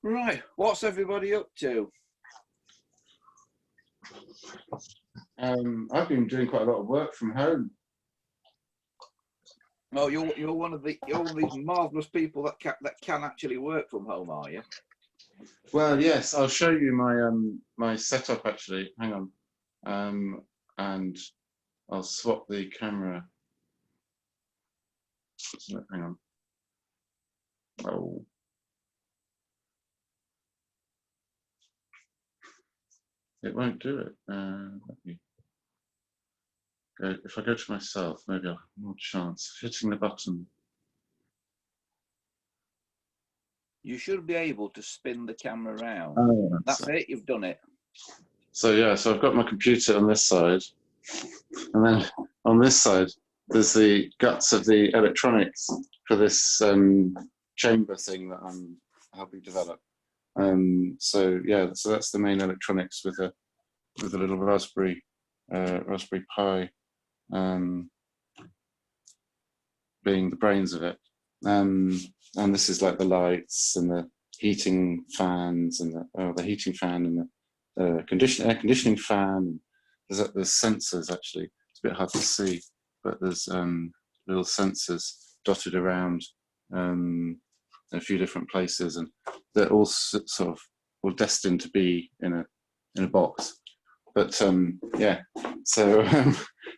Right, what's everybody up to? I've been doing quite a lot of work from home. Oh, you're one of these marvelous people that can actually work from home, are you? Well, yes, I'll show you my setup actually. Hang on, and I'll swap the camera. Hang on. Oh, it won't do it. Let me go. If I go to myself, maybe I'll have more chance of hitting the button. You should be able to spin the camera around. Oh, That's it, you've done it. So yeah, so I've got my computer on this side, and then on this side there's the guts of the electronics for this chamber thing that I'm helping develop. So yeah, so that's the main electronics with a little Raspberry Pi being the brains of it. And this is like the lights and the heating fans and the heating fan and the air conditioning fan. There's sensors actually. It's a bit hard to see, but there's little sensors dotted around in a few different places, and they're all sort of all destined to be in a box. But yeah, so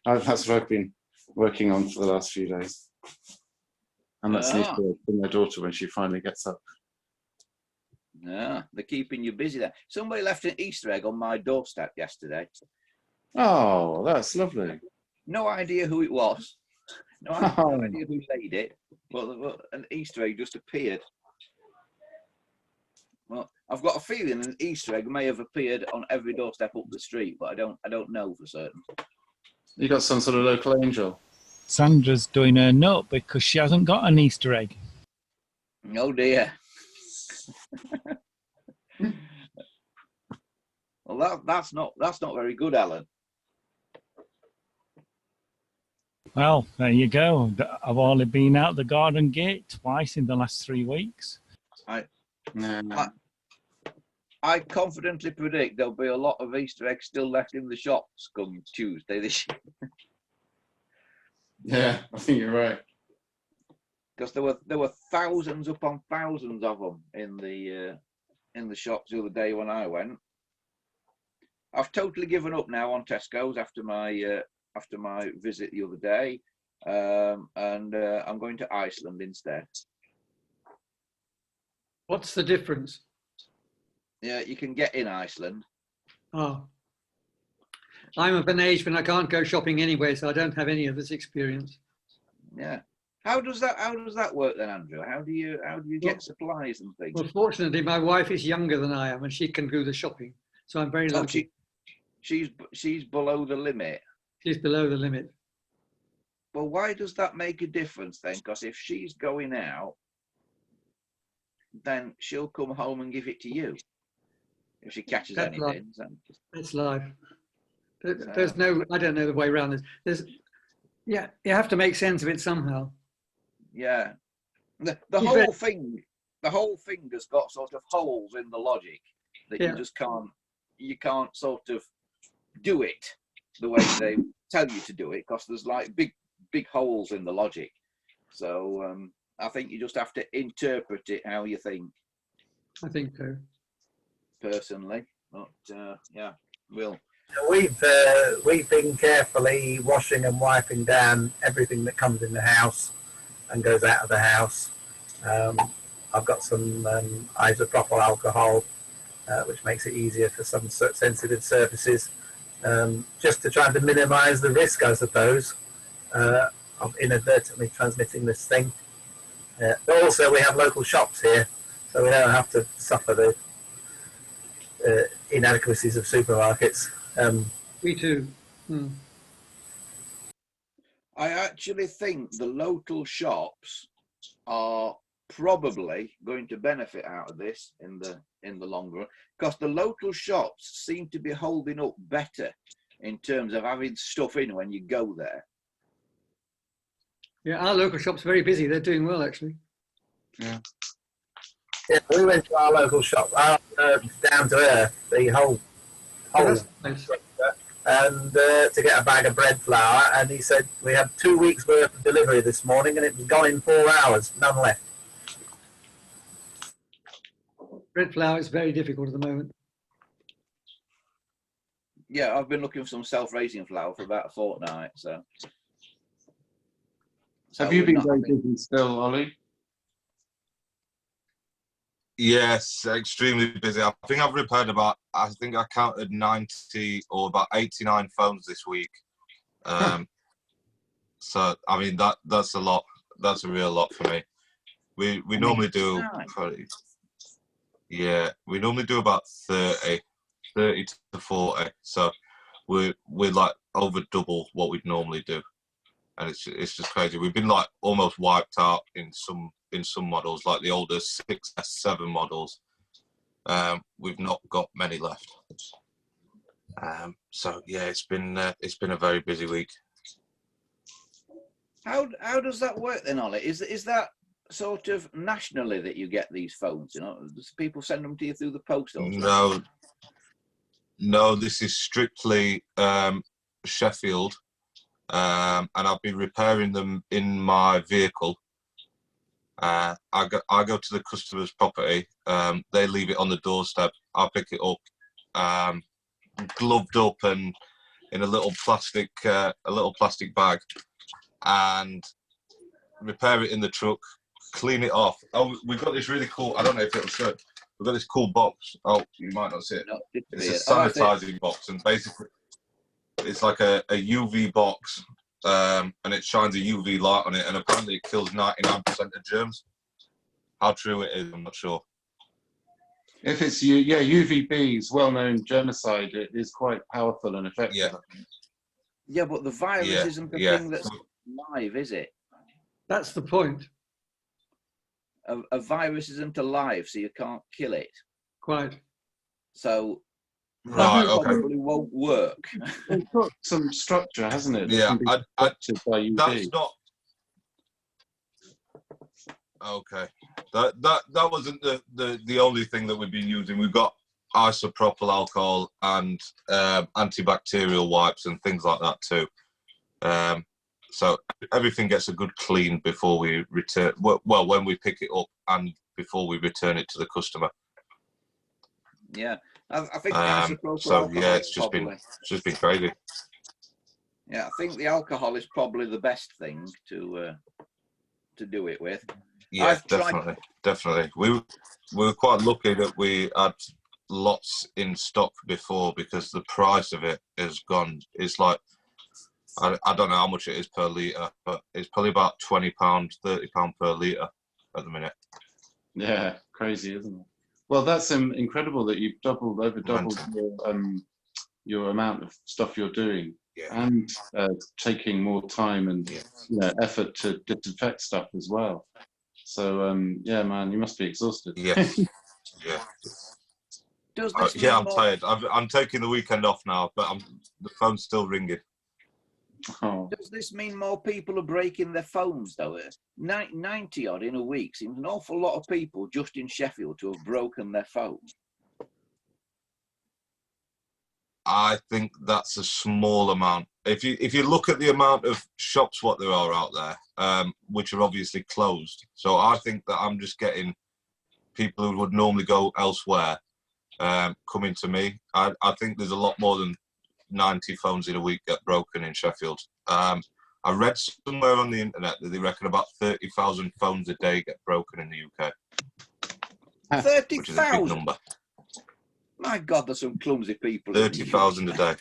that's what I've been working on for the last few days. And that's neat for my daughter when she finally gets up. Yeah, they're keeping you busy there. Somebody left an Easter egg on my doorstep yesterday. Oh, that's lovely. No idea who it was. No idea who laid it. Well, an Easter egg just appeared. Well, I've got a feeling an Easter egg may have appeared on every doorstep up the street, but I don't know for certain. You got some sort of local angel. Sandra's doing her nut because she hasn't got an Easter egg. Oh dear. Well, that's not very good, Alan. Well, there you go. I've only been out the garden gate twice in the last 3 weeks. I confidently predict there'll be a lot of Easter eggs still left in the shops come Tuesday this year. Yeah, I think you're right. Because there were thousands upon thousands of them in the shops the other day when I went. I've totally given up now on Tesco's after my visit the other day, and I'm going to Iceland instead. What's the difference? Yeah, you can get in Iceland. Oh, I'm of an age when I can't go shopping anyway, so I don't have any of this experience. Yeah. How does that work then, Andrew? How do you get supplies and things? Well, fortunately, my wife is younger than I am, and she can do the shopping, so I'm very lucky. She's below the limit. She's below the limit. Well, why does that make a difference then? Because if she's going out, then she'll come home and give it to you if she catches anything. That's life. There's no, I don't know the way around this. Yeah, you have to make sense of it somehow. Yeah, the whole thing has got sort of holes in the logic that you just can't sort of do it the way they tell you to do it, because there's like big holes in the logic. So I think you just have to interpret it how you think. I think so. Personally, but yeah, we'll. We've been carefully washing and wiping down everything that comes in the house and goes out of the house. I've got some isopropyl alcohol, which makes it easier for some sensitive surfaces, just to try to minimise the risk, I suppose, of inadvertently transmitting this thing. But also, we have local shops here, so we don't have to suffer the inadequacies of supermarkets. Me too. I actually think the local shops are probably going to benefit out of this in the long run, because the local shops seem to be holding up better in terms of having stuff in when you go there. Yeah, our local shop's very busy. They're doing well, actually. Yeah. Yeah, we went to our local shop, down to Earth, the whole That's nice. and to get a bag of bread flour, and he said we had 2 weeks worth of delivery this morning, and it was gone in 4 hours, none left. Bread flour is very difficult at the moment. Yeah, I've been looking for some self-raising flour for about a fortnight. So Have you we're been not very having- busy still, Ollie? Yes, extremely busy. I think I've repaired I think I counted 90 or about 89 phones this week. So, I mean, that's a lot. That's a real lot for me. We normally do, we normally do about 30 to 40. So we're like over double what we'd normally do. And it's just crazy. We've been like almost wiped out in some models, like the older 6S, 7 models. We've not got many left. So yeah, it's been a very busy week. How does that work then, Ollie? Is that sort of nationally that you get these phones? You know, does people send them to you through the post or something? No, this is strictly Sheffield, and I've been repairing them in my vehicle. I go to the customer's property. They leave it on the doorstep. I pick it up, gloved up and in a little plastic bag, and repair it in the truck. Clean it off. Oh, we've got this really cool. I don't know if it'll show. We've got this cool box. Oh, you might not see it. No, It's a sanitizing box, and basically, it's like a UV box, and it shines a UV light on it, and apparently it kills 99% of germs. How true it is, I'm not sure. If it's UVB is well-known germicide. It is quite powerful and effective. Yeah. Yeah, but the virus isn't the thing that's live, is it? That's the point. A virus isn't alive, so you can't kill it. Quite. So Right. that Okay. probably won't work. It's got some structure, hasn't it? Yeah. By UV. That's not. Okay. That wasn't the only thing that we've been using. We've got isopropyl alcohol and antibacterial wipes and things like that too. So everything gets a good clean before we return. Well, when we pick it up and before we return it to the customer. Yeah, I think the isopropyl so alcohol yeah, it's is just been crazy. Yeah, I think the alcohol is probably the best thing to do it with. Yeah, definitely. We were quite lucky that we had lots in stock before, because the price of it has gone. It's like, I don't know how much it is per litre, but it's probably about £20, £30 per litre at the minute. Yeah, crazy, isn't it? Well, that's incredible that you've over doubled your amount of stuff you're doing, and taking more time and effort to disinfect stuff as well. So yeah, man, you must be exhausted. Yes. Yeah. Does this Yeah, I'm more... tired. I'm taking the weekend off now, but the phone's still ringing. Oh. Does this mean more people are breaking their phones, though? 90 odd in a week seems an awful lot of people just in Sheffield to have broken their phone. I think that's a small amount. If you look at the amount of shops what there are out there, which are obviously closed, so I think that I'm just getting people who would normally go elsewhere coming to me. I think there's a lot more than 90 phones in a week get broken in Sheffield. I read somewhere on the internet that they reckon about 30,000 phones a day get broken in the UK. 30,000? Which is a big number. My God, there's some clumsy people. 30,000 a day.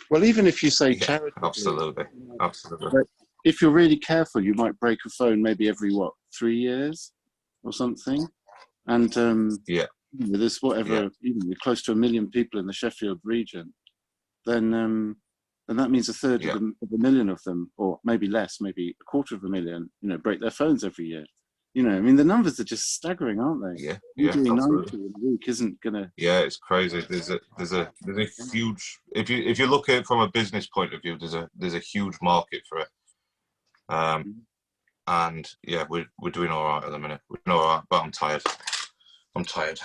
Well, even if you say charity, absolutely. But if you're really careful, you might break a phone maybe every 3 years or something. And there's close to 1 million people in the Sheffield region, then that means a third of a million of them, or maybe less, maybe 250,000, break their phones every year. I mean, the numbers are just staggering, aren't they? Yeah, doing absolutely. 90 in a week isn't gonna. Yeah, it's crazy. There's a huge. If you look at it from a business point of view, there's a huge market for it. and yeah, we're doing all right at the minute. We're doing all right, but I'm tired. I'm tired.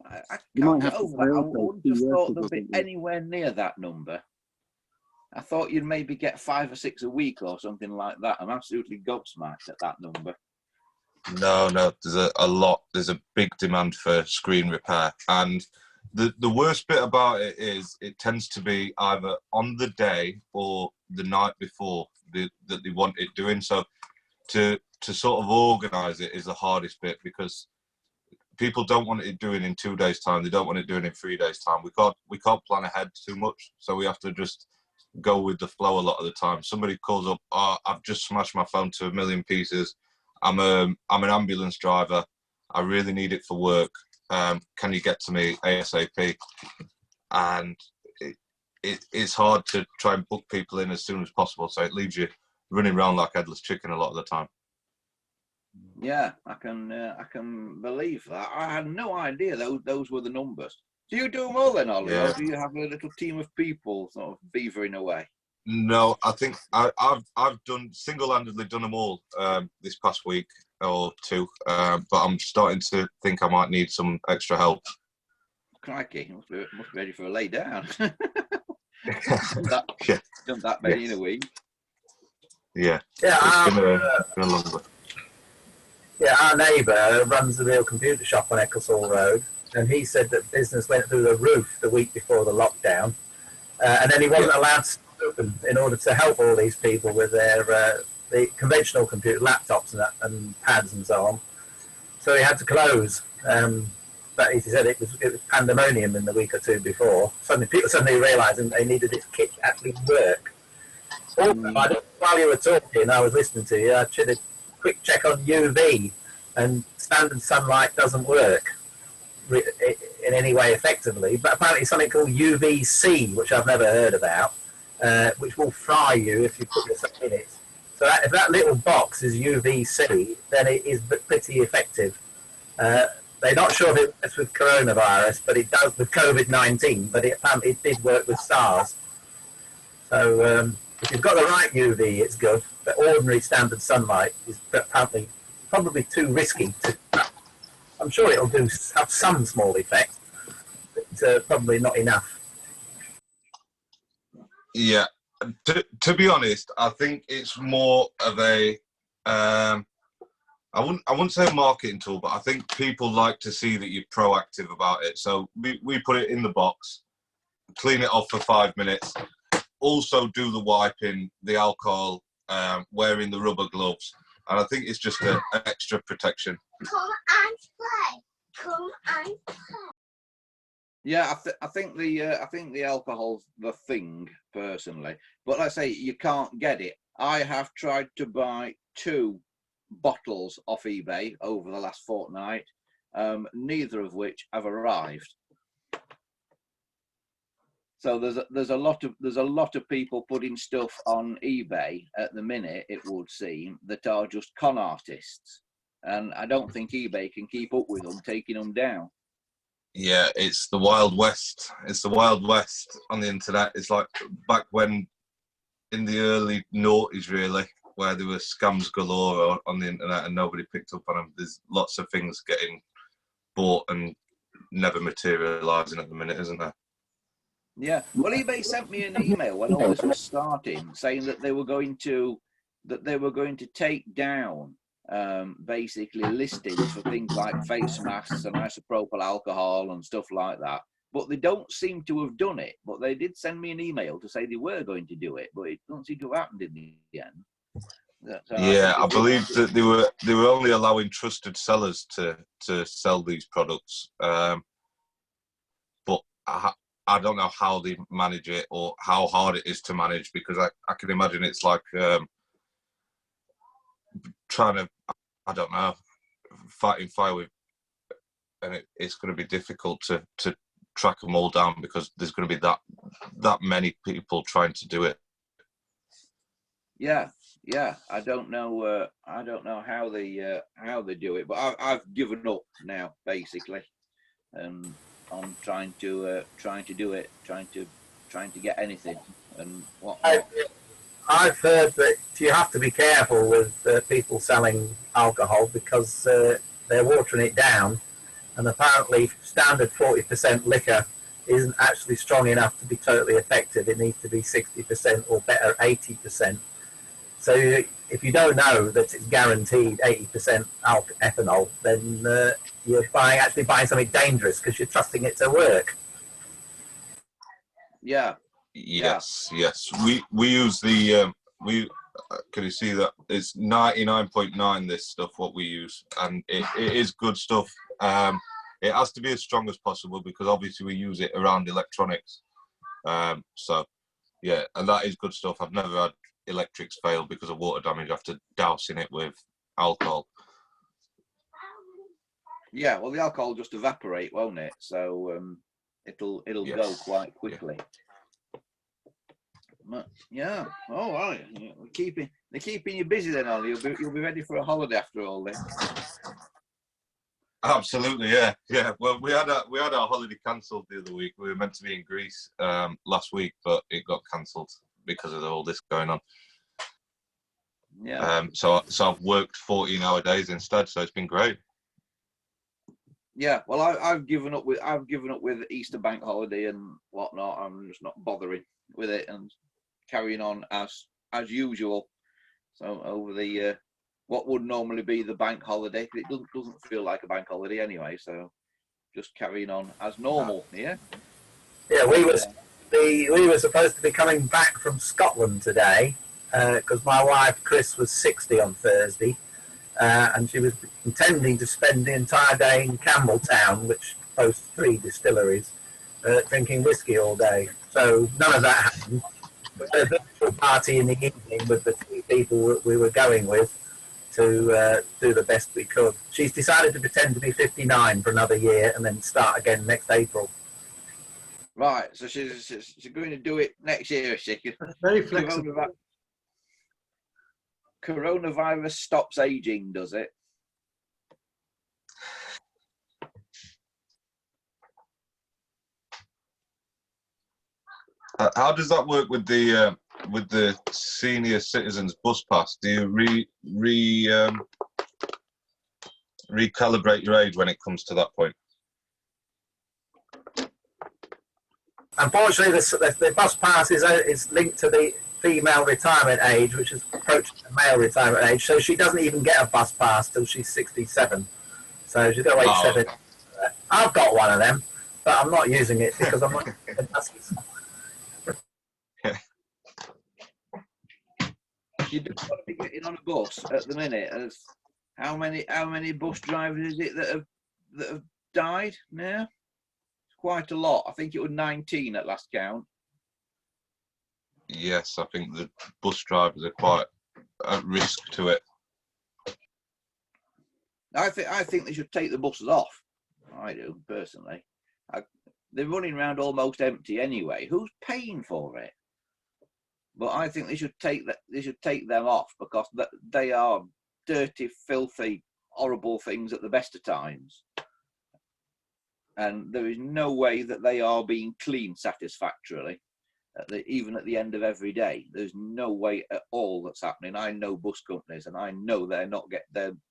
I You can't might get have to over that. I also wouldn't be have thought working or they'd be something. anywhere near that number. I thought you'd maybe get 5 or 6 a week or something like that. I'm absolutely gobsmacked at that number. No, there's a lot. There's a big demand for screen repair, and the worst bit about it is it tends to be either on the day or the night before that they want it doing. So to sort of organise it is the hardest bit, because people don't want it doing in 2 days' time. They don't want it doing in 3 days' time. We can't plan ahead too much, so we have to just go with the flow a lot of the time. Somebody calls up, oh, I've just smashed my phone to a million pieces. I'm an ambulance driver. I really need it for work. Can you get to me ASAP? And it's hard to try and book people in as soon as possible. So it leaves you running around like headless chicken a lot of the time. Yeah, I can believe that. I had no idea those were the numbers. Do you do them all then, Ollie, Yeah. or do you have a little team of people sort of beavering away? No, I think I've done single-handedly done them all this past week or two, but I'm starting to think I might need some extra help. Crikey, must be ready for a lay down. Yeah. Done that many in a week. Yeah. Yeah, It's been a long one. Yeah, our neighbour runs a real computer shop on Ecclesall Road, and he said that business went through the roof the week before the lockdown, and then he wasn't allowed to open in order to help all these people with their the conventional computer laptops and pads and so on. So he had to close. But he said it was pandemonium in the week or two before. People suddenly realising they needed this kit to actually work. Also, while you were talking, I was listening to you. I should have quick check on UV, and standard sunlight doesn't work in any way effectively, but apparently something called UVC, which I've never heard about, which will fry you if you put yourself in it. So if that little box is UVC, then it is pretty effective. They're not sure if it works with coronavirus, but it does with COVID-19, but apparently it did work with SARS. So if you've got the right UV, it's good. But ordinary standard sunlight is apparently probably too risky. I'm sure it'll have some small effect, but probably not enough. Yeah. To be honest, I think it's more of a I wouldn't say a marketing tool, but I think people like to see that you're proactive about it. So we put it in the box, clean it off for 5 minutes, also do the wiping, the alcohol, wearing the rubber gloves, and I think it's just an extra protection. Come and play. Come and play. Yeah, I think the alcohol's the thing personally, but like I say, you can't get it. I have tried to buy 2 bottles off eBay over the last fortnight, neither of which have arrived. So there's a lot of people putting stuff on eBay at the minute, it would seem, that are just con artists, and I don't think eBay can keep up with them, taking them down. Yeah, it's the Wild West. It's the Wild West on the internet. It's like back when, in the early noughties, really, where there were scams galore on the internet and nobody picked up on them. There's lots of things getting bought and never materialising at the minute, isn't there? Yeah. Well, eBay sent me an email when all this was starting, saying that they were going to take down basically listings for things like face masks and isopropyl alcohol and stuff like that. But they don't seem to have done it. But they did send me an email to say they were going to do it, but it doesn't seem to have happened in the end. Yeah, I believe that they were only allowing trusted sellers to sell these products, but I don't know how they manage it or how hard it is to manage, because I can imagine it's like trying to, I don't know, fighting fire with, and it's going to be difficult to track them all down, because there's going to be that many people trying to do it. Yeah, I don't know how they do it, but I've given up now basically, and I'm trying to do it, trying to get anything and what. I've heard that you have to be careful with people selling alcohol because they're watering it down, and apparently standard 40% liquor isn't actually strong enough to be totally effective. It needs to be 60% or better 80%. So if you don't know that it's guaranteed 80% ethanol, then you're actually buying something dangerous because you're trusting it to work. Yeah. Yes, yes. We use the can you see that it's 99.9 this stuff what we use, and it is good stuff. It has to be as strong as possible because obviously we use it around electronics. So yeah, and that is good stuff. I've never had electrics fail because of water damage after dousing it with alcohol. Yeah, well, the alcohol will just evaporate, won't it? So it'll Yes. go quite quickly. But, yeah. All right. They're keeping you busy then, Ollie. You'll be ready for a holiday after all this. Absolutely, yeah, yeah. Well, we had our holiday cancelled the other week. We were meant to be in Greece last week, but it got cancelled because of all this going on. Yeah. So I've worked 14-hour days instead. So it's been great. Yeah. Well, I've given up with Easter bank holiday and whatnot. I'm just not bothering with it and carrying on as usual. So over the what would normally be the bank holiday, it doesn't feel like a bank holiday anyway. So just carrying on as normal. Yeah. Yeah, we were supposed to be coming back from Scotland today because my wife Chris was 60 on Thursday, and she was intending to spend the entire day in Campbelltown, which boasts 3 distilleries, drinking whiskey all day. So none of that happened. We had a virtual party in the evening with the 3 people we were going with to do the best we could. She's decided to pretend to be 59 for another year and then start again next April. Right. So she's going to do it next year. That's very flexible. Coronavirus stops aging, does it? How does that work with the senior citizens bus pass? Do you recalibrate your age when it comes to that point? Unfortunately, the bus pass is linked to the female retirement age, which is approaching the male retirement age. So she doesn't even get a bus pass till she's 67. So she's got to wait 7. I've got one of them, but I'm not using it because I'm not getting buses. You don't want to be getting on a bus at the minute. How many bus drivers is it that have died now? It's quite a lot. I think it was 19 at last count. Yes, I think the bus drivers are quite at risk to it. I think they should take the buses off. I do personally. They're running around almost empty anyway. Who's paying for it? But I think they should take them off because they are dirty, filthy, horrible things at the best of times. And there is no way that they are being cleaned satisfactorily, even at the end of every day. There's no way at all that's happening. I know bus companies, and I know they're not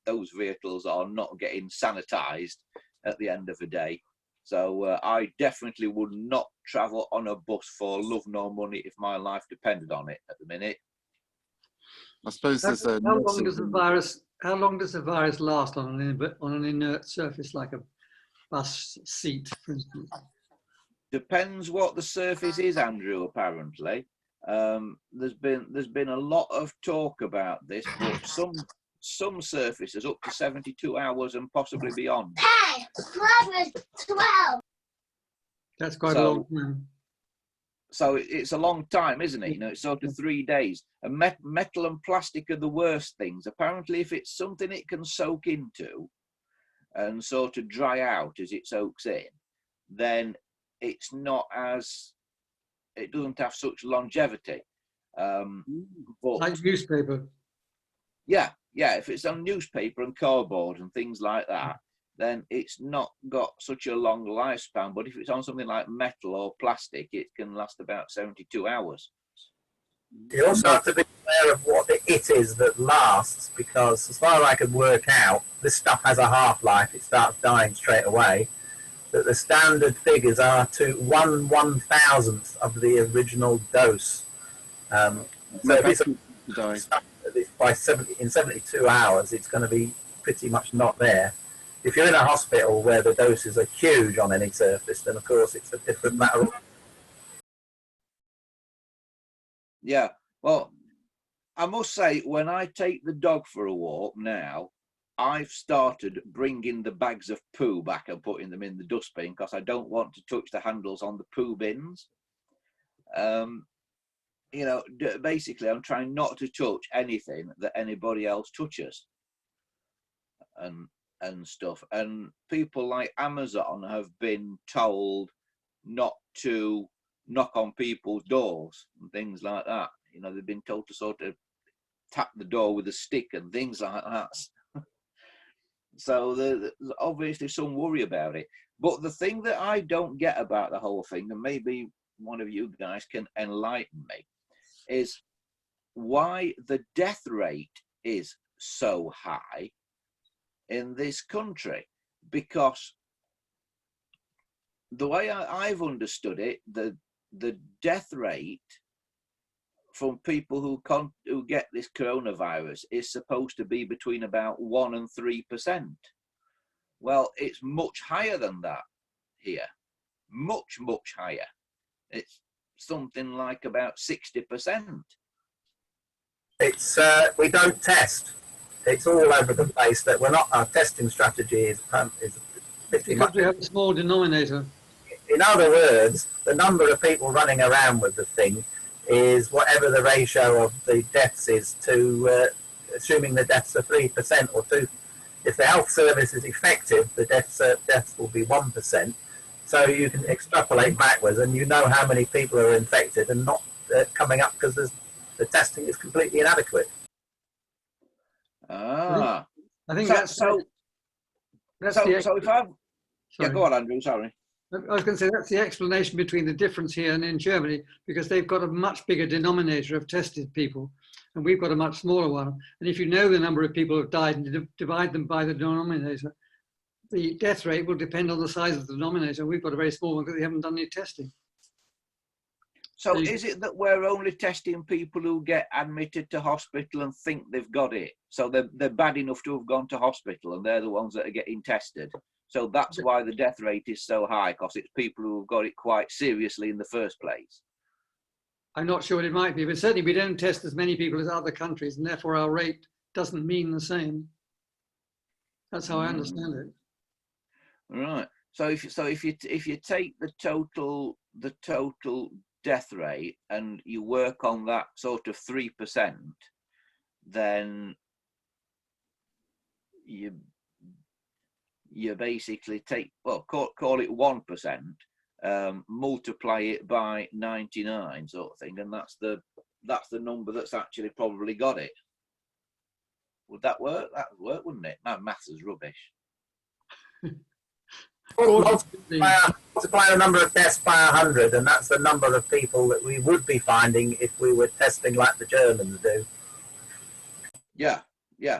those vehicles are not getting sanitised at the end of the day. So I definitely would not travel on a bus for love nor money if my life depended on it at the minute. I suppose there's a How long does the virus last on an inert surface like a bus seat, for instance? Depends what the surface is, Andrew. Apparently, there's been a lot of talk about this, but some surfaces up to 72 hours and possibly beyond. 10, 11, 12. That's quite a long time. So it's a long time, isn't it? You know, it's sort of 3 days. And metal and plastic are the worst things. Apparently, if it's something it can soak into and sort of dry out as it soaks in, then it doesn't have such longevity. But Like newspaper. yeah, if it's on newspaper and cardboard and things like that, then it's not got such a long lifespan. But if it's on something like metal or plastic, it can last about 72 hours. You also have to be aware of what the it is that lasts, because as far as I can work out, this stuff has a half-life. It starts dying straight away. But the standard figures are to 1/1000th of the original dose. So if it's in 72 hours, it's going to be pretty much not there. If you're in a hospital where the doses are huge on any surface, then of course it's a different matter. Yeah, well, I must say, when I take the dog for a walk now, I've started bringing the bags of poo back and putting them in the dustbin because I don't want to touch the handles on the poo bins. You know, basically, I'm trying not to touch anything that anybody else touches and stuff. And people like Amazon have been told not to knock on people's doors and things like that. You know, they've been told to sort of tap the door with a stick and things like that. So there's obviously some worry about it. But the thing that I don't get about the whole thing, and maybe one of you guys can enlighten me, is why the death rate is so high in this country. Because the way I've understood it, the death rate from people who get this coronavirus is supposed to be between about 1% and 3%. Well, it's much higher than that here, much higher. It's something like about 60%. It's we don't test. It's all over the place. That we're not. Our testing strategy is pretty much. Because we have a small denominator. In other words, the number of people running around with the thing is whatever the ratio of the deaths is to, assuming the deaths are 3% or 2%. If the health service is effective, the deaths will be 1%. So you can extrapolate backwards, and you know how many people are infected and not coming up because the testing is completely inadequate. Ah, I think so if I've yeah, go on, Andrew. Sorry. I was going to say that's the explanation between the difference here and in Germany, because they've got a much bigger denominator of tested people, and we've got a much smaller one. And if you know the number of people who have died and divide them by the denominator, the death rate will depend on the size of the denominator. We've got a very small one because we haven't done any testing. So is it that we're only testing people who get admitted to hospital and think they've got it? So they're bad enough to have gone to hospital and they're the ones that are getting tested. So that's why the death rate is so high, because it's people who have got it quite seriously in the first place. I'm not sure what it might be, but certainly we don't test as many people as other countries, and therefore our rate doesn't mean the same. That's how I understand it. Right. So if you take the total death rate and you work on that sort of 3%, then you basically take, well, call it 1%, multiply it by 99 sort of thing, and that's the number that's actually probably got it. Would that work? That would work, wouldn't it? No, maths is rubbish. Multiply the number of deaths by 100, and that's the number of people that we would be finding if we were testing like the Germans do. Yeah,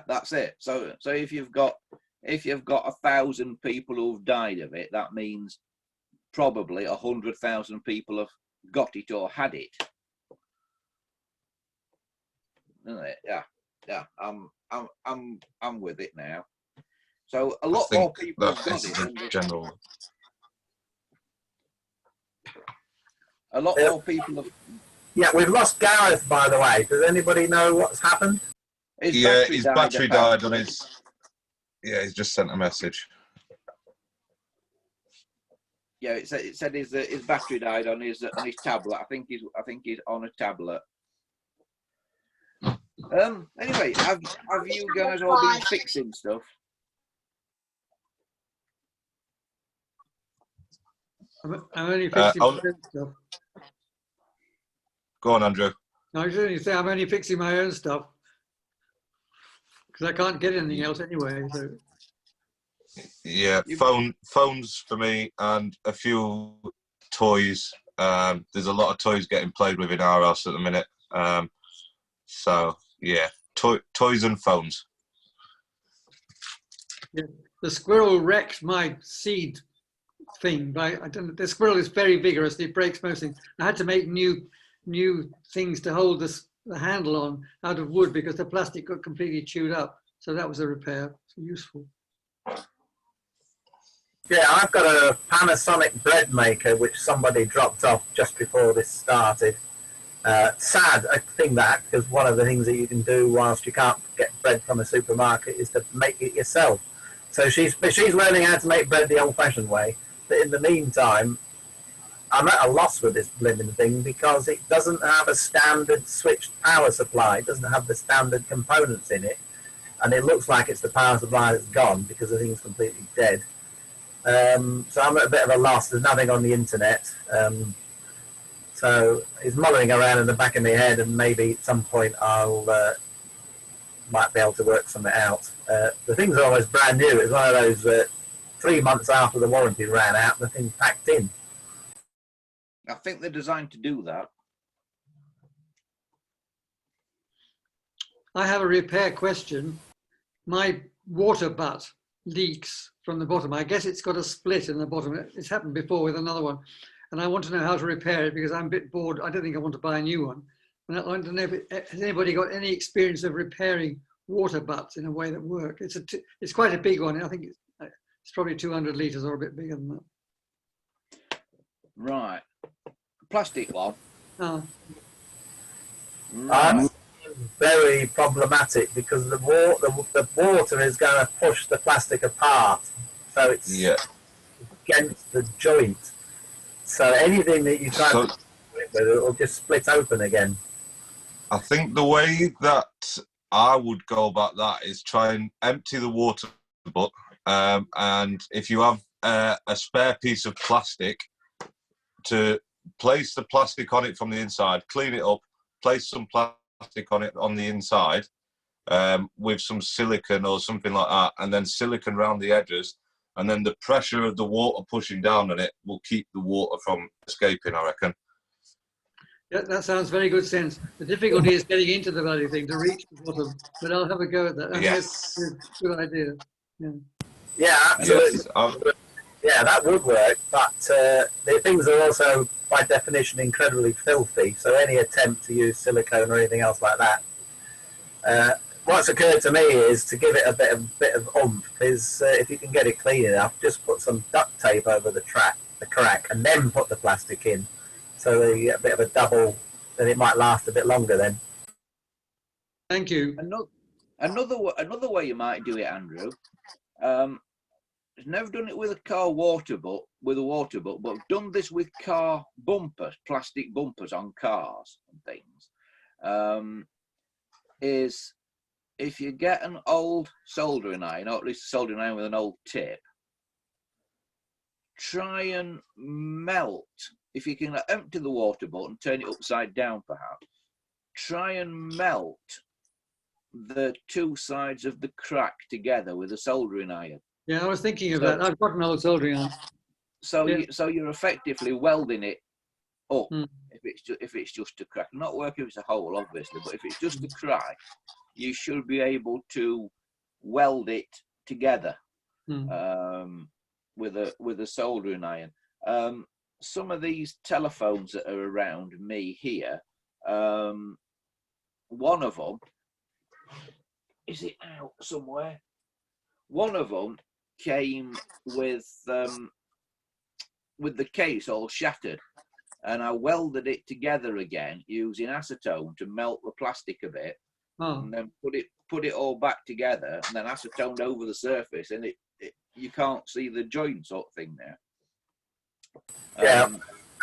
that's it. So if you've got 1,000 people who've died of it, that means probably 100,000 people have got it or had it. Isn't it? Yeah. I'm with it now. So a lot more people have got it. General. A lot more people have. Yeah, we've lost Gareth, by the way. Does anybody know what's happened? His battery died on his. Yeah, he's just sent a message. Yeah, it said his battery died on his tablet. I think he's on a tablet. Anyway, have you guys all been fixing stuff? I'm only fixing my own stuff. Go on, Andrew. No, I was only say I'm only fixing my own stuff because I can't get anything else anyway. So. Yeah, phones for me and a few toys. There's a lot of toys getting played with in our house at the minute. So yeah, toys and phones. Yeah. The squirrel wrecked my seed thing by, I don't know, the squirrel is very vigorous. It breaks most things. I had to make new things to hold the handle on out of wood because the plastic got completely chewed up. So that was a repair. So useful. Yeah, I've got a Panasonic bread maker which somebody dropped off just before this started. Sad, I think that, because one of the things that you can do whilst you can't get bread from a supermarket is to make it yourself. So she's learning how to make bread the old-fashioned way. But in the meantime, I'm at a loss with this blimmin' thing because it doesn't have a standard switched power supply. It doesn't have the standard components in it. And it looks like it's the power supply that's gone because the thing's completely dead. So I'm at a bit of a loss. There's nothing on the internet. So it's mulling around in the back of my head, and maybe at some point I'll might be able to work something out. The things are almost brand new. It's one of those 3 months after the warranty ran out, the thing's packed in. I think they're designed to do that. I have a repair question. My water butt leaks from the bottom. I guess it's got a split in the bottom. It's happened before with another one. And I want to know how to repair it because I'm a bit bored. I don't think I want to buy a new one. And I want to know has anybody got any experience of repairing water butts in a way that works? It's quite a big one. I think it's probably 200 litres or a bit bigger than that. Right. Plastic one. Oh. Right. Very problematic because the water is going to push the plastic apart. So it's against the joint. So anything that you try to do with it, it'll just split open again. I think the way that I would go about that is try and empty the water butt, and if you have a spare piece of plastic, to place the plastic on it from the inside, clean it up, place some plastic on it on the inside with some silicone or something like that, and then silicone around the edges, and then the pressure of the water pushing down on it will keep the water from escaping, I reckon. Yeah, that sounds very good sense. The difficulty is getting into the bloody thing to reach the bottom, but I'll have a go at that. I think it's a good idea. Yeah, yeah, absolutely. Yes, yeah, that would work, but the things are also, by definition, incredibly filthy, so any attempt to use silicone or anything else like that. What's occurred to me is to give it a bit of oomph, is if you can get it clean enough, just put some duct tape over the crack, and then put the plastic in. So you get a bit of a double, then it might last a bit longer then. Thank you. Another way you might do it, Andrew. I've never done it with a car water butt, but I've done this with car bumpers, plastic bumpers on cars and things. Is if you get an old soldering iron, or at least a soldering iron with an old tip, try and melt. If you can empty the water butt and turn it upside down, perhaps, try and melt the two sides of the crack together with a soldering iron. Yeah, I was thinking of that. I've got an old soldering iron. So, so you're effectively welding it up. If it's just a crack, not working if it's a hole, obviously, but if it's just a crack, you should be able to weld it together with a soldering iron. Some of these telephones that are around me here, one of them, is it out somewhere? One of them came with the case all shattered, and I welded it together again using acetone to melt the plastic a bit, and then put it all back together, and then acetoned over the surface, and you can't see the joint sort of thing there. Yeah,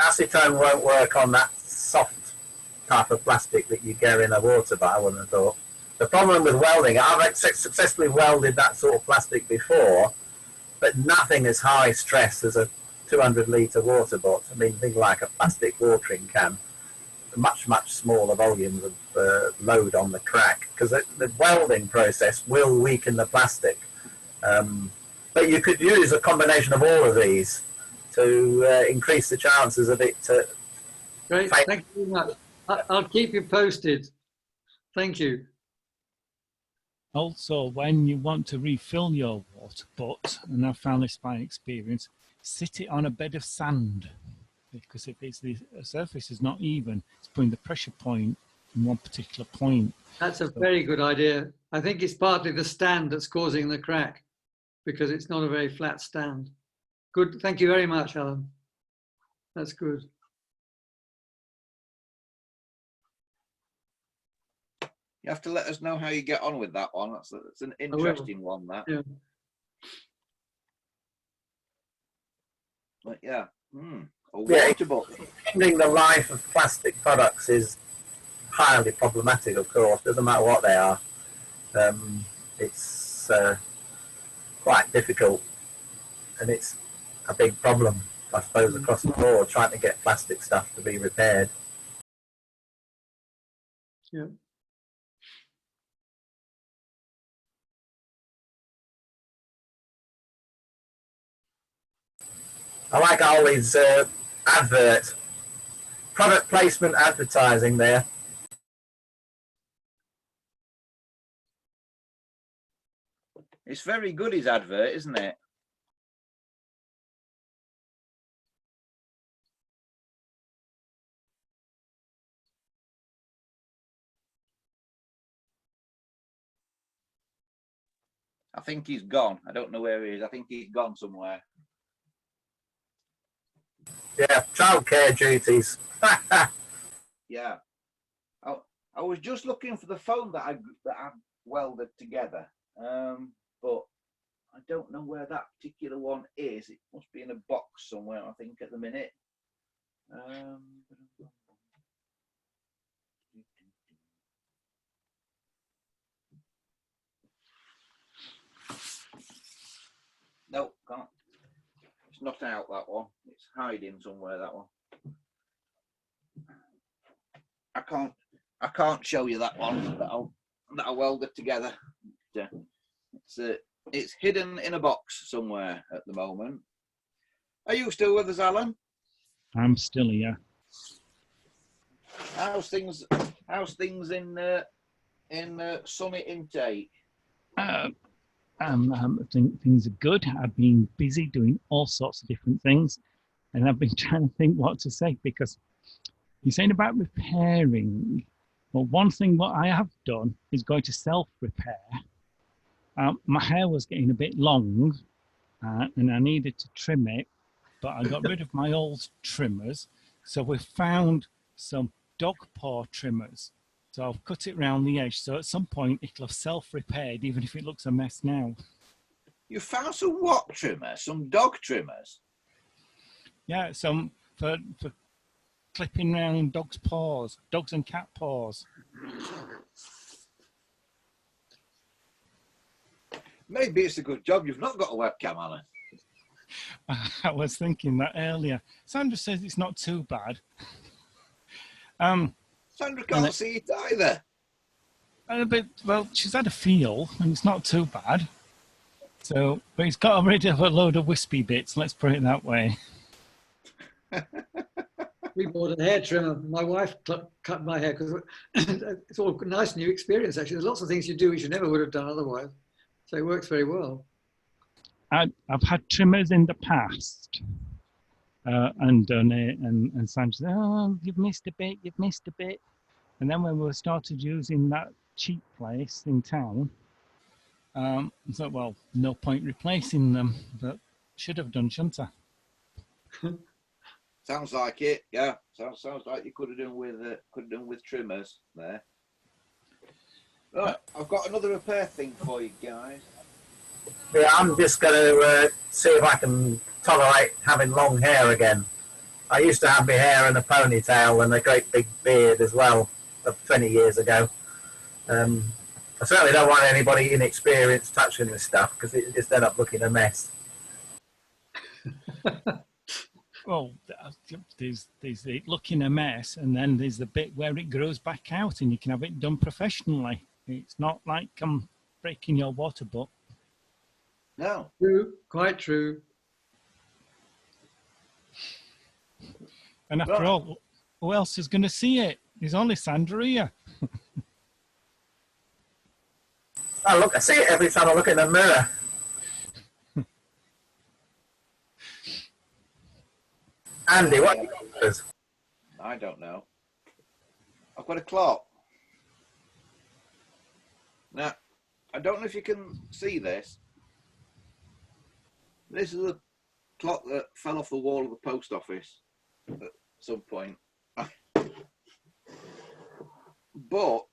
acetone won't work on that soft type of plastic that you get in a water butt, I wouldn't have thought. The problem with welding, I've successfully welded that sort of plastic before, but nothing as high stress as a 200-litre water butt. I mean, things like a plastic watering can, much, much smaller volumes of load on the crack, because the welding process will weaken the plastic. But you could use a combination of all of these to increase the chances of it. Great, thank you very much. I'll keep you posted. Thank you. Also, when you want to refill your water butt, and I've found this by experience, sit it on a bed of sand, because if it's the surface is not even, it's putting the pressure point in one particular point. That's a very good idea. I think it's partly the stand that's causing the crack, because it's not a very flat stand. Good. Thank you very much, Alan. That's good. You have to let us know how you get on with that one. That's an interesting one, that. Yeah. But yeah, a water bottle. Extending the life of plastic products is highly problematic, of course. Doesn't matter what they are. It's quite difficult, and it's a big problem, I suppose, across the board, trying to get plastic stuff to be repaired. Yeah. I like Ollie's advert, product placement advertising there. It's very good, his advert, isn't it? I think he's gone. I don't know where he is. I think he's gone somewhere. Yeah, childcare duties. Yeah. I was just looking for the phone that I welded together, but I don't know where that particular one is. It must be in a box somewhere, I think, at the minute. No, can't. It's not out, that one. It's hiding somewhere, that one. I can't show you that one that I welded together. It's hidden in a box somewhere at the moment. Are you still with us, Alan? I'm still here. How's things in Summit Intake? I think things are good. I've been busy doing all sorts of different things, and I've been trying to think what to say, because you're saying about repairing. Well, one thing what I have done is going to self-repair. My hair was getting a bit long, and I needed to trim it, but I got rid of my old trimmers. So we found some dog paw trimmers. So I've cut it round the edge. So at some point it'll have self-repaired, even if it looks a mess now. You found some what trimmers? Some dog trimmers? Yeah, some for clipping round dogs' paws, dogs and cat paws. Maybe it's a good job you've not got a webcam, Alan. I was thinking that earlier. Sandra says it's not too bad. Sandra can't see it either. But, well, she's had a feel, and it's not too bad. So, but he's got rid of a load of wispy bits, let's put it that way. We bought a hair trimmer. My wife cut my hair because it's all a nice new experience, actually. There's lots of things you do which you never would have done otherwise. So it works very well. I've had trimmers in the past and done it, and Sandra said, oh, you've missed a bit, you've missed a bit. And then when we started using that cheap place in town, I thought, well, no point replacing them, but should have done, shouldn't I? Sounds like it, yeah. Sounds like you could have done with trimmers there. Right, I've got another repair thing for you guys. Yeah, I'm just going to see if I can tolerate having long hair again. I used to have my hair in a ponytail and a great big beard as well, 20 years ago. I certainly don't want anybody inexperienced touching this stuff because it just end up looking a mess. Well, there's the looking a mess, and then there's the bit where it grows back out, and you can have it done professionally. It's not like breaking your water butt. No. True, quite true. And after all, who else is going to see it? There's only Sandra here. Oh, look, I see it every time I look in the mirror. Andy, what? I don't know. I've got a clock. Now, I don't know if you can see this. This is a clock that fell off the wall of the post office at some point. But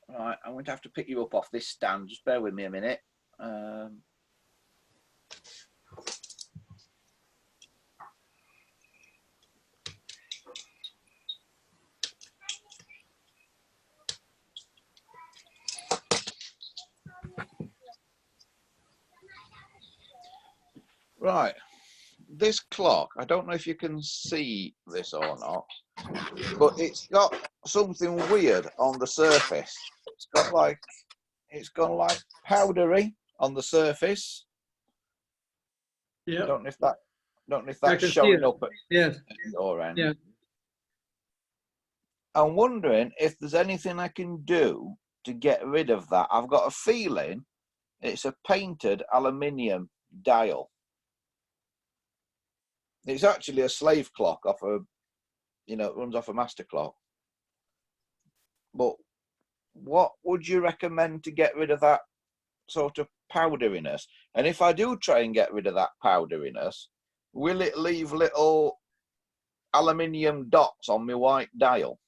right, I'm going to have to pick you up off this stand. Just bear with me a minute. Right, this clock, I don't know if you can see this or not, but it's got something weird on the surface. It's gone like powdery on the surface. Yeah. I don't know if that's showing up at your end. Yeah. I'm wondering if there's anything I can do to get rid of that. I've got a feeling it's a painted aluminium dial. It's actually a slave clock off it runs off a master clock. But what would you recommend to get rid of that sort of powderiness? And if I do try and get rid of that powderiness, will it leave little aluminium dots on my white dial?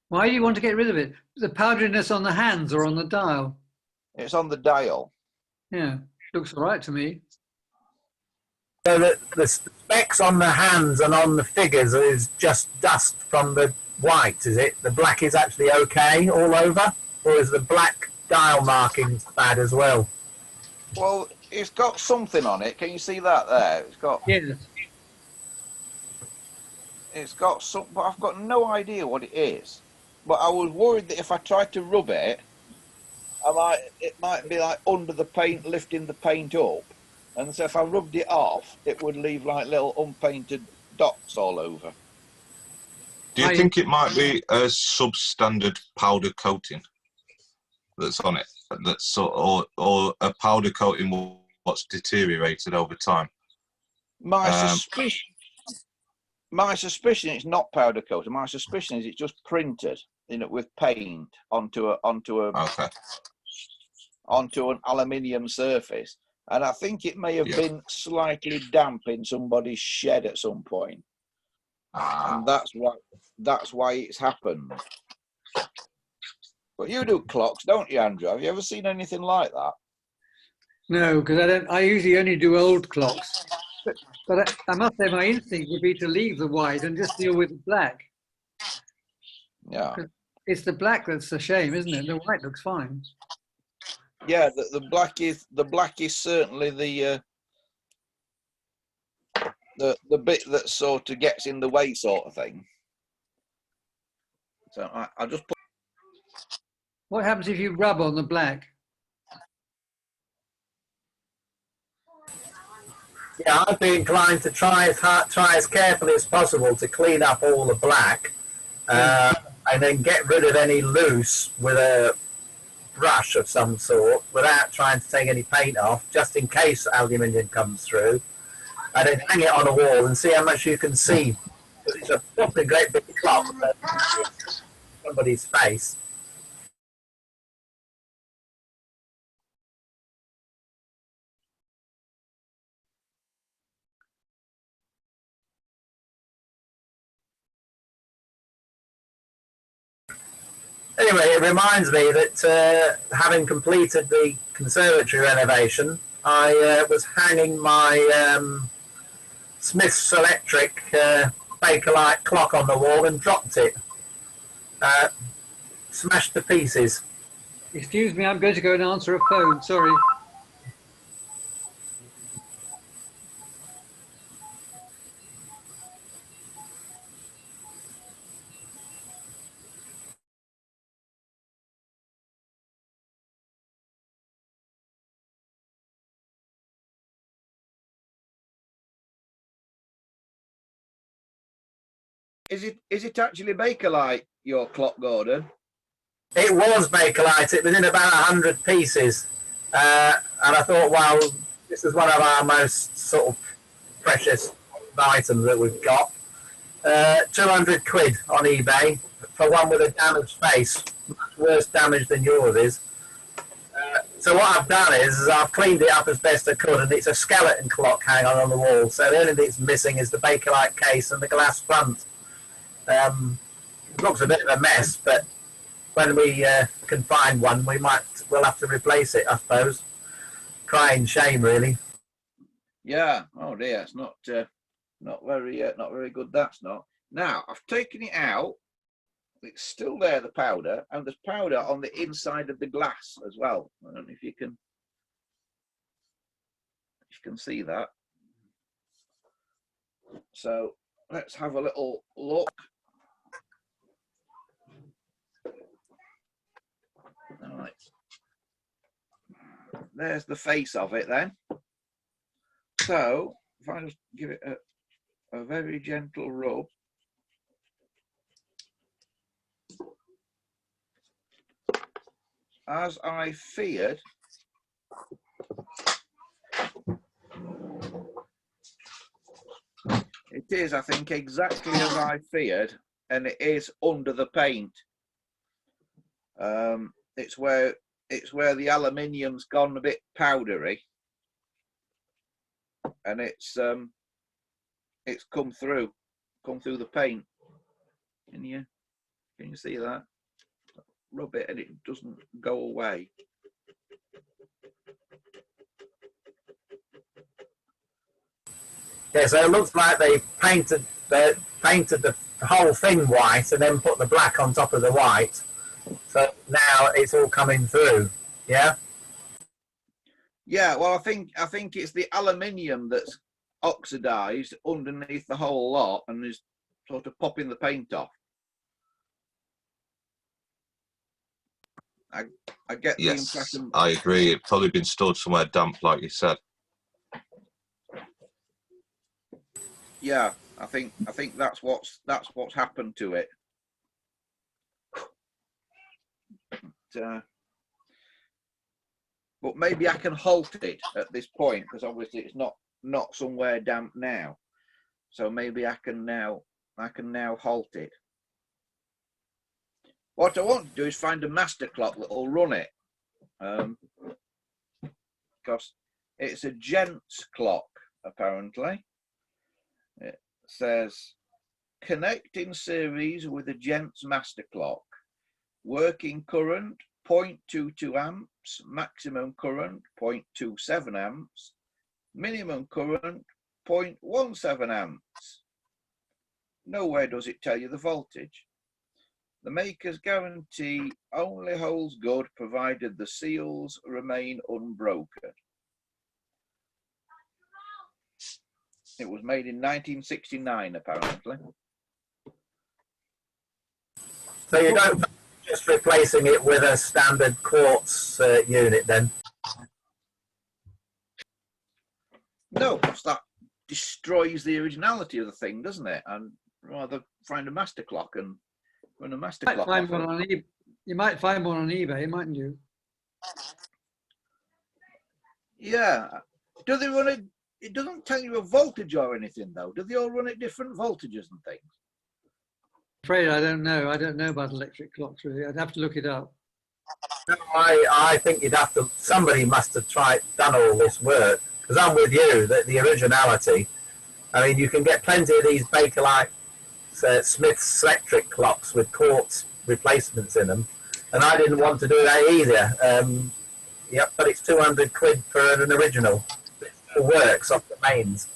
Why do you want to get rid of it? The powderiness on the hands or on the dial? It's on the dial. Yeah, looks all right to me. So the specks on the hands and on the figures is just dust from the white, is it? The black is actually okay all over? Or is the black dial markings bad as well? Well, it's got something on it. Can you see that there? Yes. It's got some, but I've got no idea what it is. But I was worried that if I tried to rub it, it might be like under the paint, lifting the paint up. And so if I rubbed it off, it would leave like little unpainted dots all over. Do you think it might be a substandard powder coating that's on it? That's or a powder coating what's deteriorated over time? My suspicion it's not powder coated. My suspicion is it's just printed with paint onto an aluminium surface. And I think it may have been slightly damp in somebody's shed at some point. And that's why it's happened. But you do clocks, don't you, Andrew? Have you ever seen anything like that? No, because I usually only do old clocks. But I must say my instinct would be to leave the white and just deal with the black. Yeah. It's the black that's a shame, isn't it? The white looks fine. Yeah, the black is certainly the bit that sort of gets in the way, sort of thing. So I'll just put. What happens if you rub on the black? Yeah, I'd be inclined to try as carefully as possible to clean up all the black, and then get rid of any loose with a brush of some sort without trying to take any paint off, just in case aluminium comes through, and then hang it on a wall and see how much you can see. It's a fucking great big clock that somebody's face. Anyway, it reminds me that having completed the conservatory renovation, I was hanging my Smith's Electric Bakelite clock on the wall and dropped it. Smashed to pieces. Excuse me, I'm going to go and answer a phone. Sorry. Is it actually Bakelite, your clock, Gordon? It was Bakelite. It was in about 100 pieces. And I thought, well, this is one of our most sort of precious items that we've got. 200 quid on eBay for one with a damaged face, much worse damage than yours is. So what I've done is I've cleaned it up as best I could, and it's a skeleton clock hanging on the wall. So the only thing that's missing is the Bakelite case and the glass front. It looks a bit of a mess, but when we can find one, we'll have to replace it, I suppose. Crying shame, really. Yeah. Oh dear, it's not very good. That's not. Now I've taken it out. It's still there, the powder, and there's powder on the inside of the glass as well. I don't know if you can see that. So let's have a little look. All right. There's the face of it then. So if I just give it a very gentle rub. As I feared, it is, I think, exactly as I feared, and it is under the paint. It's where the aluminium's gone a bit powdery, and it's come through the paint. Can you see that? Rub it and it doesn't go away. Yeah, so it looks like they painted the whole thing white and then put the black on top of the white. So now it's all coming through. Yeah. Yeah. Well, I think it's the aluminium that's oxidized underneath the whole lot and is sort of popping the paint off. I get the impression. I agree. It's probably been stored somewhere damp, like you said. Yeah, I think that's what's happened to it. But maybe I can halt it at this point because obviously it's not somewhere damp now. So maybe I can now halt it. What I want to do is find a master clock that will run it, because it's a gents clock apparently. It says connect in series with a gents master clock, working current 0.22 amps, maximum current 0.27 amps, minimum current 0.17 amps. Nowhere does it tell you the voltage. The maker's guarantee only holds good provided the seals remain unbroken. It was made in 1969, apparently. So you don't just replacing it with a standard quartz unit then? No, that destroys the originality of the thing, doesn't it? And rather find a master clock and run a master clock. You might find one on eBay, mightn't you? Yeah. Do they run it? It doesn't tell you a voltage or anything, though. Do they all run at different voltages and things? I'm afraid I don't know. I don't know about electric clocks, really. I'd have to look it up. No, I think you'd have to, somebody must have done all this work, because I'm with you, that the originality, I mean, you can get plenty of these Bakelite Smith's electric clocks with quartz replacements in them, and I didn't want to do that either. Yep, but it's 200 quid for an original. It works off the mains.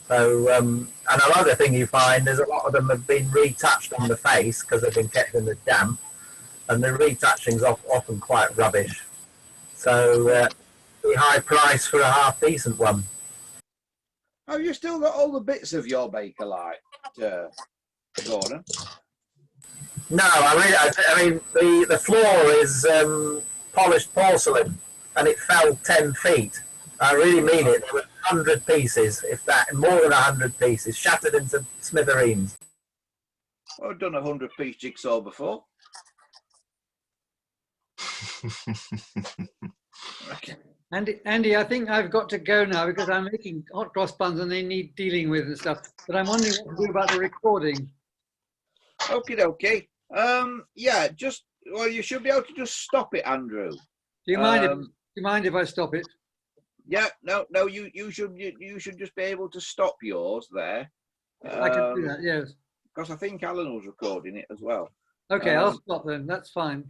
So, and another thing you find is a lot of them have been retouched on the face because they've been kept in the damp, and the retouching's often quite rubbish. So, the high price for a half decent one. Have you still got all the bits of your Bakelite, Gordon? No, I mean the floor is polished porcelain, and it fell 10 feet. I really mean it. There were 100 pieces, if that, more than 100 pieces, shattered into smithereens. I've done a 100-piece jigsaw before. Okay. Andy, I think I've got to go now because I'm making hot cross buns and they need dealing with and stuff. But I'm wondering what to do about the recording. Okay. Yeah, well, you should be able to just stop it, Andrew. Do you mind if I stop it? Yeah, no, you should just be able to stop yours there. I can do that, yes. Because I think Alan was recording it as well. Okay, I'll stop then. That's fine.